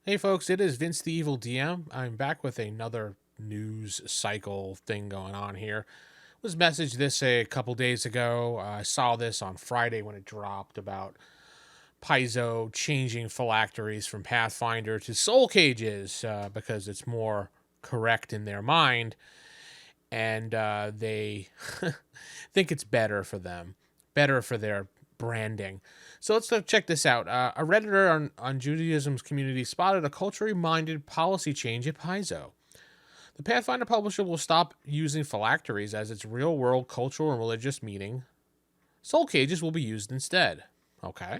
Hey folks, it is Vince the Evil DM. I'm back with another news cycle thing going on here. Was messaged this a couple days ago. I saw this on Friday when it dropped about Paizo changing phylacteries from Pathfinder to soul cages because it's more correct in their mind, and they think it's better for them, better for their branding. So let's check this out. A Redditor on Judaism's community spotted a culturally minded policy change at Paizo. The Pathfinder publisher will stop using phylacteries as its real world cultural and religious meaning. Soul cages will be used instead. Okay.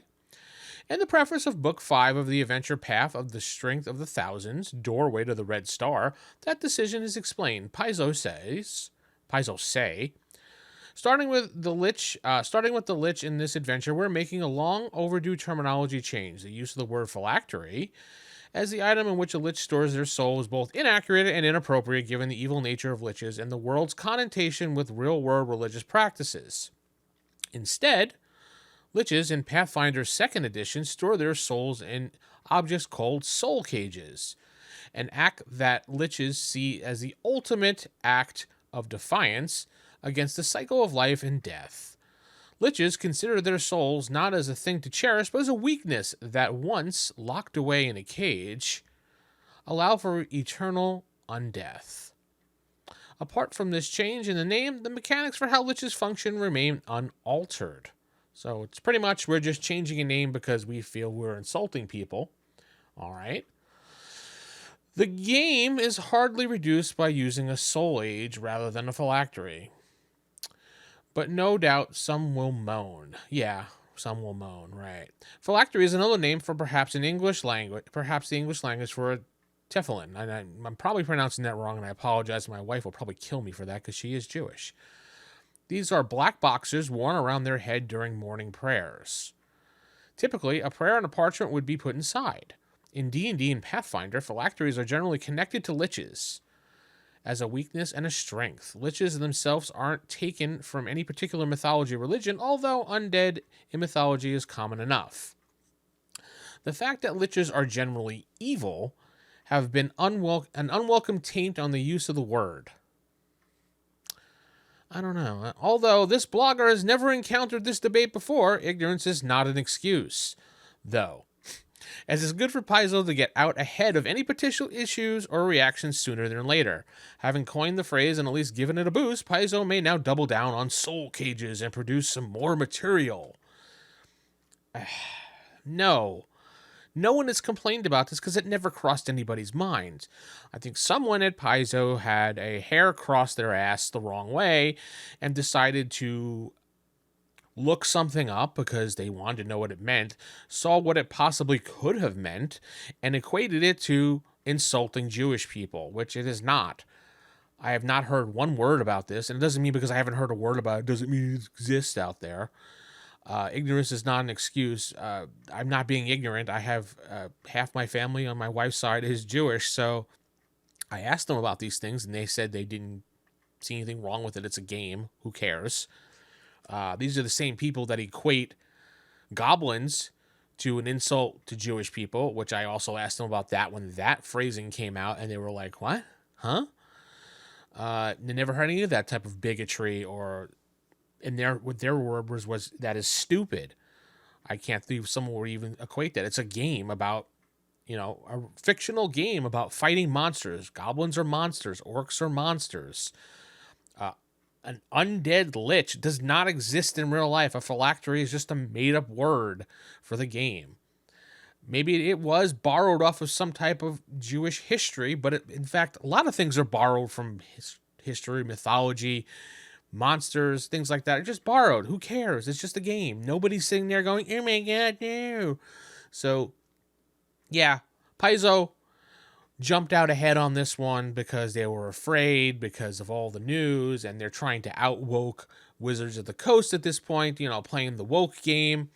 In the preface of Book 5 of the adventure Path of the Strength of the Thousands, Doorway to the Red Star, that decision is explained. Paizo say, starting with the Lich in this adventure, we're making a long overdue terminology change. The use of the word phylactery as the item in which a Lich stores their soul is both inaccurate and inappropriate given the evil nature of Liches and the world's connotation with real-world religious practices. Instead, Liches in Pathfinder's second edition store their souls in objects called soul cages, an act that Liches see as the ultimate act of defiance against the cycle of life and death. Liches consider their souls not as a thing to cherish, but as a weakness that, once locked away in a cage, allow for eternal undeath. Apart from this change in the name, the mechanics for how Liches function remain unaltered. So it's pretty much we're just changing a name because we feel we're insulting people. All right. The game is hardly reduced by using a soul age rather than a phylactery. But no doubt some will moan. Yeah, some will moan, right. Phylactery is another name for perhaps the English language for a tefillin. And I'm probably pronouncing that wrong, and I apologize. My wife will probably kill me for that because she is Jewish. These are black boxes worn around their head during morning prayers. Typically, a prayer on a parchment would be put inside. In D&D and Pathfinder, phylacteries are generally connected to liches as a weakness and a strength. Liches themselves aren't taken from any particular mythology or religion, although undead in mythology is common enough. The fact that liches are generally evil have been an unwelcome taint on the use of the word. I don't know. Although this blogger has never encountered this debate before, ignorance is not an excuse. Though, as it's good for Paizo to get out ahead of any potential issues or reactions sooner than later. Having coined the phrase and at least given it a boost, Paizo may now double down on soul cages and produce some more material. No. No one has complained about this because it never crossed anybody's mind. I think someone at Paizo had a hair cross their ass the wrong way and decided to look something up because they wanted to know what it meant, saw what it possibly could have meant, and equated it to insulting Jewish people, which it is not. I have not heard one word about this, and it doesn't mean because I haven't heard a word about it doesn't mean it exists out there. Ignorance is not an excuse. I'm not being ignorant. I have half my family on my wife's side is Jewish, so I asked them about these things, and they said they didn't see anything wrong with it. It's a game. Who cares? These are the same people that equate goblins to an insult to Jewish people, which I also asked them about that when that phrasing came out, and they were like, "What? Huh?" They never heard any of that type of bigotry, or in their word was that is stupid. I can't believe someone would even equate that. It's a game about, a fictional game about fighting monsters. Goblins are monsters. Orcs are monsters. An undead lich does not exist in real life. A phylactery is just a made-up word for the game. Maybe it was borrowed off of some type of Jewish history, but in fact, a lot of things are borrowed from history, mythology, monsters, things like that. Are just borrowed. Who cares? It's just a game. Nobody's sitting there going, "Oh my god, no!" So, yeah, Paizo jumped out ahead on this one because they were afraid because of all the news, and they're trying to outwoke Wizards of the Coast at this point, playing the woke game.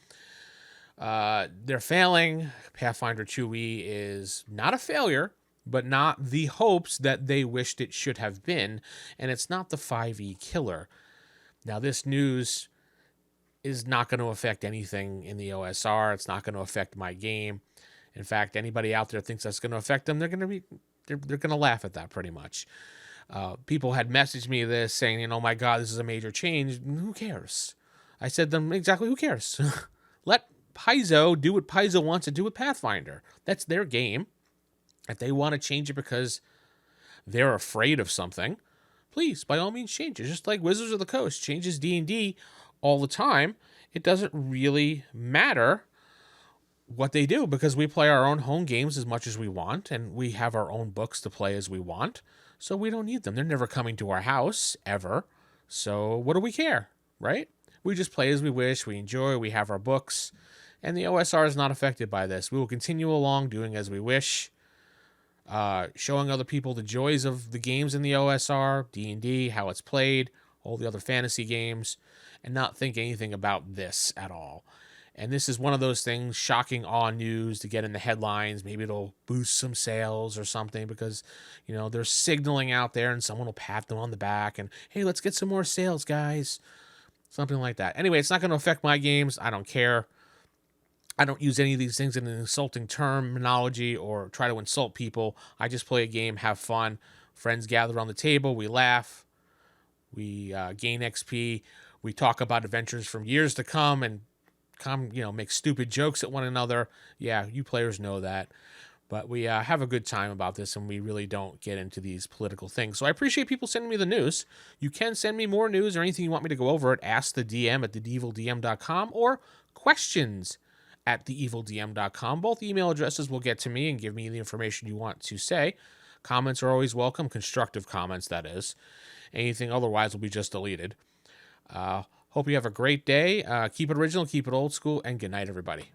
They're failing. Pathfinder 2e is not a failure, but not the hopes that they wished it should have been, and it's not the 5e killer. Now, this news is not going to affect anything in the OSR. It's not going to affect my game. In fact, anybody out there thinks that's going to affect them, they're going to laugh at that pretty much. People had messaged me this saying, "Oh my God, this is a major change." Who cares? I said to them exactly, who cares? Let Paizo do what Paizo wants to do with Pathfinder. That's their game. If they want to change it because they're afraid of something, please, by all means, change it. Just like Wizards of the Coast changes D&D all the time. It doesn't really matter what they do because we play our own home games as much as we want, and we have our own books to play as we want. So we don't need them. They're never coming to our house, ever. So what do we care, right? We just play as we wish. We enjoy. We have our books. And the OSR is not affected by this. We will continue along doing as we wish. Showing other people the joys of the games in the OSR, D&D, how it's played, all the other fantasy games, and not think anything about this at all. And this is one of those things, shocking awe news to get in the headlines. Maybe it'll boost some sales or something because, they're signaling out there and someone will pat them on the back and, hey, let's get some more sales, guys. Something like that. Anyway, it's not going to affect my games. I don't care. I don't use any of these things in an insulting terminology or try to insult people. I just play a game, have fun. Friends gather on the table. We laugh. We gain XP. We talk about adventures from years to come and make stupid jokes at one another. Yeah, you players know that. But we have a good time about this, and we really don't get into these political things. So I appreciate people sending me the news. You can send me more news or anything you want me to go over at askthedm@theevildm.com or questions@theevildm.com. Both email addresses will get to me and give me the information you want to say. Comments are always welcome, constructive comments, that is. Anything otherwise will be just deleted. Hope you have a great day. Keep it original, keep it old school, and good night, everybody.